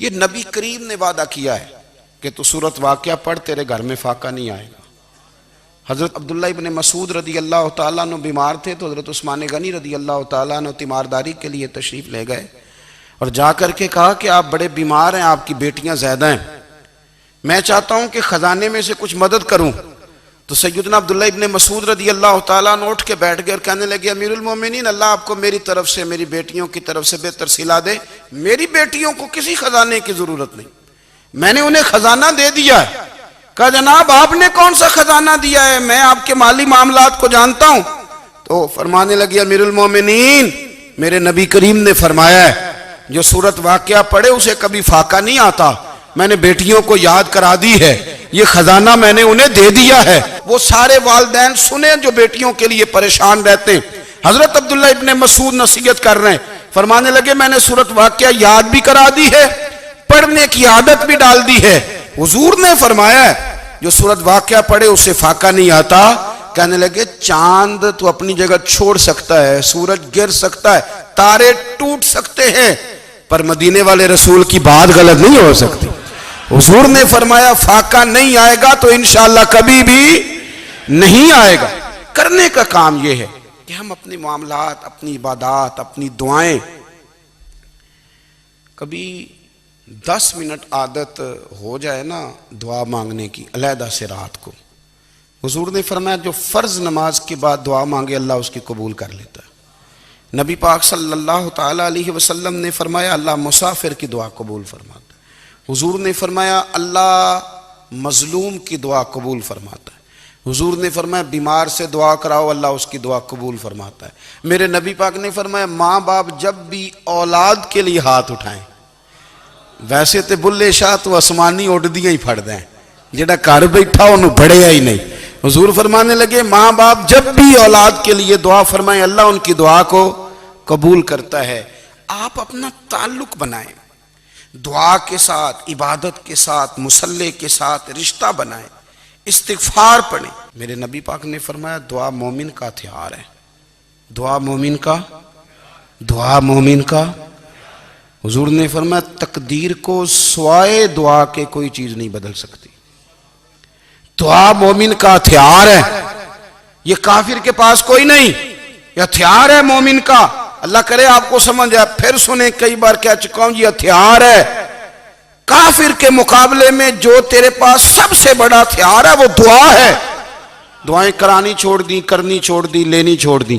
ये नबी करीम ने वादा किया है कि तू सूरत वाक़या पढ़, तेरे घर में फाका नहीं आएगा। हज़रत अब्दुल्ला इब्न मसूद रदी अल्लाह तआला अन्हु बीमार थे तो हज़रत उस्मान गनी रदी अल्लाह तआला अन्हु तीमारदारी के लिए तशरीफ़ ले गए और जा करके कहा कि आप बड़े बीमार हैं, आपकी बेटियां ज़्यादा हैं, मैं चाहता हूं कि ख़जाने में से कुछ मदद करूं। तो सैयदना अब्दुल्ला इब्न मसूद रदी अल्लाह तआला अन्हु उठ के बैठ गए और कहने लगे, अमीरुल मोमिनीन, अल्लाह आपको मेरी तरफ से, मेरी बेटियों की तरफ से बेहतर सिला दे। मेरी बेटियों को किसी खजाने की जरूरत नहीं, मैंने उन्हें खजाना दे दिया है। कहा, जनाब आपने कौन सा खजाना दिया है, मैं आपके माली मामलात को जानता हूं। तो फरमाने लगे, अमीरुल मोमिनीन, मेरे नबी करीम ने फरमाया है जो सूरत वाक़या पढ़े उसे कभी फाका नहीं आता। मैंने बेटियों को याद करा दी है, ये खजाना मैंने उन्हें दे दिया है। वो सारे वालिदैन सुने जो बेटियों के लिए परेशान रहते हैं। हजरत अब्दुल्ला इब्ने मसूद नसीहत कर रहे हैं, फरमाने लगे, मैंने सूरत वाक़या याद भी करा दी है, पढ़ने की आदत भी डाल दी है। हुजूर ने फरमाया है जो सूरत वाक़या पढ़े उसे फाका नहीं आता। कहने लगे, चांद तो अपनी जगह छोड़ सकता है, सूरज गिर सकता है, तारे टूट सकते हैं, पर मदीने वाले रसूल की बात गलत नहीं हो सकती। हुजूर ने फरमाया फाका नहीं आएगा तो इंशाअल्लाह कभी भी नहीं आएगा। करने का काम यह है कि हम अपने मामलात, अपनी इबादत, अपनी दुआएं, कभी 10 मिनट आदत हो जाए ना दुआ मांगने की अलहदा से रात को। हुजूर ने फरमाया जो फर्ज नमाज के बाद दुआ मांगे अल्लाह उसकी कबूल कर लेता है। नबी पाक सल्लल्लाहु ताला अलैहि वसल्लम ने फरमाया अल्लाह मुसाफिर की दुआ कबूल फरमाता है। हुजूर ने फरमाया अल्लाह मजलूम की दुआ कबूल फरमाता है। हुजूर ने फरमाया बीमार से दुआ कराओ अल्लाह उसकी दुआ कबूल फरमाता है। मेरे नबी पाक ने फरमाया माँ बाप जब भी औलाद के लिए हाथ उठाएं, वैसे तो बुल्ले शाह तो आसमानी उड़दियां ही फड़ दें, जेड़ा घर बैठा उन्होंने बढ़िया ही नहीं। हुजूर फरमाने लगे माँ बाप जब भी औलाद के लिए दुआ फरमाएं अल्लाह उनकी दुआ को कबूल करता है। आप अपना ताल्लुक बनाएं दुआ के साथ, इबादत के साथ, मुसल्ले के साथ रिश्ता बनाएं, इस्तिगफार पढ़ें। मेरे नबी पाक ने फरमाया दुआ मोमिन का हथियार है, दुआ मोमिन का। हुजूर ने फरमाया तकदीर को सिवाय दुआ के कोई चीज नहीं बदल सकती। दुआ मोमिन का हथियार है, ये काफिर के पास कोई नहीं, ये हथियार है मोमिन का। अल्लाह करे आपको समझ आए, फिर सुने, कई बार कह चुका हूं, ये हथियार है। काफिर के मुकाबले में जो तेरे पास सबसे बड़ा हथियार है वो दुआ है। दुआएं करानी छोड़ दी, करनी छोड़ दी, लेनी छोड़ दी।